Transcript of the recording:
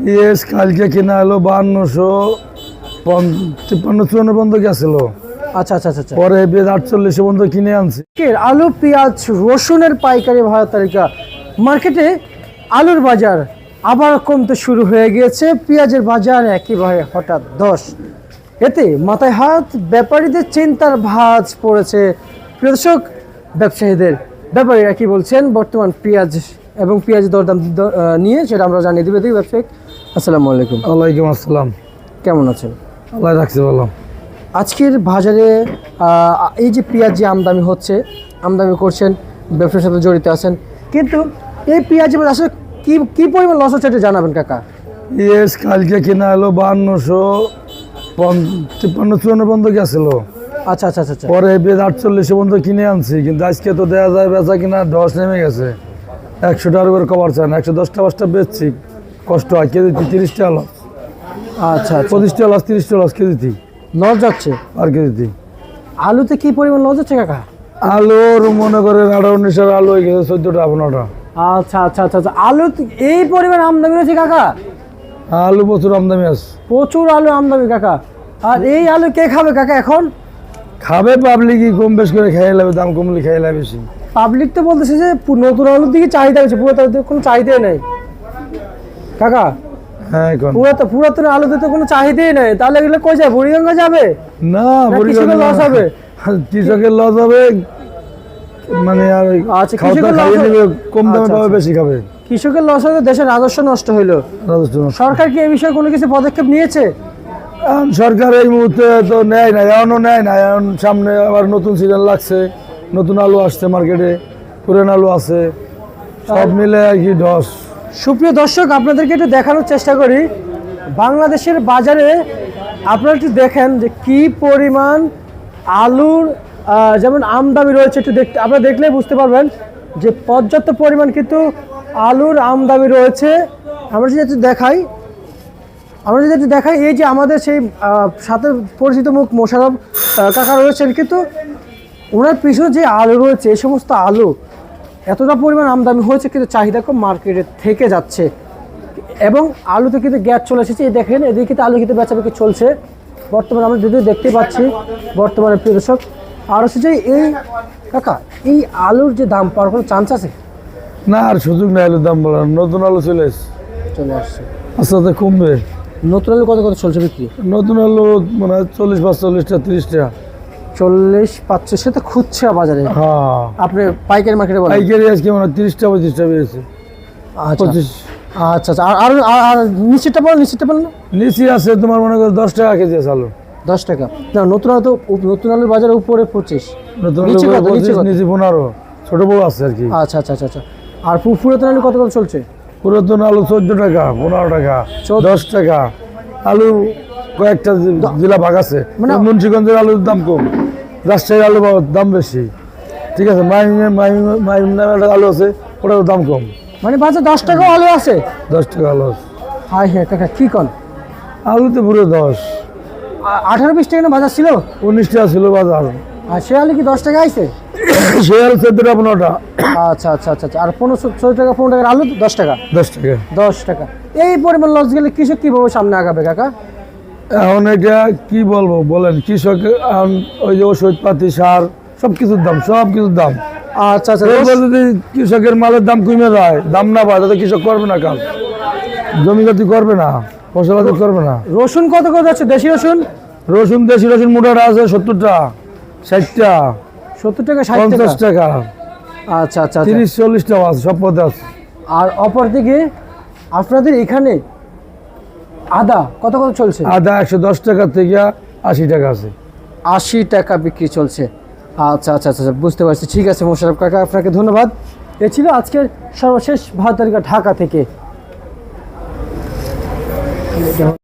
Yes, কালকে কিনা হলো 5254 পর্যন্ত গেছিল। আচ্ছা আচ্ছা আচ্ছা আচ্ছা। পরে 48 পর্যন্ত কিনে আনছি। আলু, পেঁয়াজ, রসুনের পাইকারি ভাড়া তালিকা। মার্কেটে আলুর বাজার আবার কমতে শুরু হয়ে গিয়েছে, পেঁয়াজের বাজার একেবারে হঠাৎ 10। এতে মাথায় হাত ব্যাপারীদের চিন্তার ভাঁজ পড়েছে। প্রিয় দর্শক, ব্যবসায়ীদের ব্যাপারীরা কি বলছেন বর্তমান পেঁয়াজ এবং পেঁয়াজ দরদাম নিয়ে, সেটা আমরা জানিয়ে দেবো। দেখি ব্যবসায়িক, আসসালামু আলাইকুম। ওয়ালাইকুম আসসালাম। কেমন আছেন? আল্লাহ রাখছে ভালো। আজকের বাজারে এই যে পেঁয়াজ যে আমদানি করছেন, ব্যবসার সাথে জড়িত আছেন, কিন্তু এই পেঁয়াজের আসলে কি পরিমাণ লস হচ্ছে এটা জানাবেন কাকা। ইয়েস, কালকে কিনা হলো 5254 পর্যন্ত গেছিল। আচ্ছা আচ্ছা আচ্ছা। পরে 48 পর্যন্ত কিনে আনছি, কিন্তু আজকে তো দেওয়া যায় বেচা কিনা 10 নেমে গেছে। 100 টাকার উপরে কভার চায় না, 110টা 5টা বেচছি, কষ্ট হয়। কেজিতে 30 টাকা লস। আচ্ছা, 25 টাকা লস, 30 টাকা লস কেজিতে লস যাচ্ছে আর কেজিতে। আলুতে কি পরিমাণ লস যাচ্ছে কাকা? আলুর মনে করেন 18-19 আলু হয়ে গেছে, 14টা 15টা। আচ্ছা আচ্ছা আচ্ছা আচ্ছা। আলু এই পরিমাণ আমদানি হয়েছে কাকা? আলু প্রচুর আমদানি আছে, প্রচুর আলু আমদানি কাকা। আর এই আলু কে খাবে কাকা এখন? খাবে পাবলিকই, কম বেশ করে খেয়ে লাগবে, দাম কমলে খেয়ে লাগবে বেশি। পাবলিক তো বলতেছে যে নতুন আলুর দিকে চাহিদা বেশি, পুরাতন কোনো চাহিদাই নেই কাকা। হ্যাঁ, এখন পুরাতন আলুতে তো কোনো চাহিদাই নেই, তাহলে এগুলো কই যায়? বুড়িগঙ্গা যাবে না, কৃষকের লস হবে। কৃষকের লস হবে, মানে আর আচ্ছা, খাওয়া খাইয়ে নেবে, কম দামে পাবে, বেশি খাবে। কৃষকের লস হবে, দেশের রাজস্ব নষ্ট হইলো। সরকার কি এই বিষয়ে কোনো কিছু পদক্ষেপ নিয়েছে? সরকার এই মুহূর্তে তো নেয় না, এখনও নেয় না। এখন সামনে আবার নতুন সিজন লাগছে, নতুন আলু আসছে মার্কেটে, পুরান আলু আছে, সব মিলে আর কি 10। সুপ্রিয় দর্শক, আপনাদেরকে একটু দেখানোর চেষ্টা করি বাংলাদেশের বাজারে। আপনারা একটু দেখেন যে কি পরিমাণ আলুর যেমন আমদানি রয়েছে। একটু আপনারা দেখলেই বুঝতে পারবেন যে পর্যাপ্ত পরিমাণ কিন্তু আলুর আমদানি রয়েছে। আমরা যদি একটু দেখাই, এই যে আমাদের সেই সাথে পরিচিত মুখ মোশাররফ কাকা রয়েছেন, কিন্তু ওনার পিছনে যে আলু রয়েছে, এই সমস্ত আলু এতটা পরিমাণ আমদানি হয়েছে, কিন্তু চাহিদা কম মার্কেটে থেকে যাচ্ছে। এবং আলুতে কিন্তু গ্যাস চলে এসেছে। এই দেখেন, এদিকে কিন্তু আলু কিন্তু বেচাবেচি চলছে বর্তমানে, আমরা যদিও দেখতে পাচ্ছি বর্তমানে। প্রিয় দর্শক, আর হচ্ছে যে এই কাকা, এই আলুর যে দাম পাওয়ার কোনো চান্স আছে? না, আর সুযোগ নেই আলুর দাম বলার। নতুন আলু চলে আসছে, আস্তে আস্তে কমবে। নতুন আলু কত চলছে বিক্রি? নতুন আলু মানে 40-45টা 30টা 40-45 সে তো খুঁজছে বাজারে। হ্যাঁ, আপনি পাইকারি মার্কেটে বলেন? পাইকারি আজকে মানে 30টা 25টা বেড়েছে। আচ্ছা আচ্ছা আচ্ছা। আর নিচেরটা বলেন না? নিচে আছে তোমার মনে করো 10 টাকা কেজি আছে আলু। 10 টাকা না, নতুন আলুর বাজারে উপরে 25, নতুন আলু 25, নিচে 15, ছোট বড় আছে আর কি। আচ্ছা আচ্ছা আচ্ছা। আর পুরাতন আলু কত চলছে? পুরাতন আলু 14 টাকা 15 টাকা 10 টাকা। আলু কয়েকটা জেলা ভাগ আছে, মানে মুন্সিগঞ্জের আলুর দাম কম, রাজশাহীর আলু দাম বেশি। ঠিক আছে, মাইম নামে একটা আলু আছে, ওটার দাম কম। মানে বাজার 10 টাকা আলু আছে? 10 টাকা আলু আছে। হাই হ্যাঁ কাকা, কি কন? আলুতে পুরো 10। 18-20 টাকা না বাজার ছিল? 19 টাকা ছিল বাজার। আর সে আলু কি 10 টাকা আইছে? সে আলু 14টা 15টা। আচ্ছা আচ্ছা আচ্ছা। আর 16 টাকা 15 টাকার আলু 10 টাকা। 10 টাকা। এই পরিমাণ লস গেলে কৃষক কিভাবে সামনে আগাবে কাকা? এখন এটা কি বলবো বলেন, কৃষক ওই যে ওষুধ পাতি, সার, সব কিছুর দাম। আচ্ছা আচ্ছা। যদি কৃষকের মালের দাম কমে যায়, দাম না পায়, তাহলে কৃষক করবে না, কাজ জমিগতি করবে না, ফসলাদি করবে না। রসুন কত করে যাচ্ছে? দেশি রসুন মোটাটা আছে 70টা 60টা 70 টাকা 60 টাকা 50 টাকা। আচ্ছা আচ্ছা। 30-40 টাকা আছে, সব পথে আছে। আর অপরদিকে আপনাদের এখানে আদা কত চলছে? আদা 110 টাকা থেকে 80 টাকা আছে। 80 টাকা বিক্রি চলছে। আচ্ছা আচ্ছা আচ্ছা, বুঝতে পারছি। ঠিক আছে মোশাররফ কাকা, আপনাকে ধন্যবাদ। এ ছিল আজকের সর্বশেষ ভারত তালিকা ঢাকা থেকে।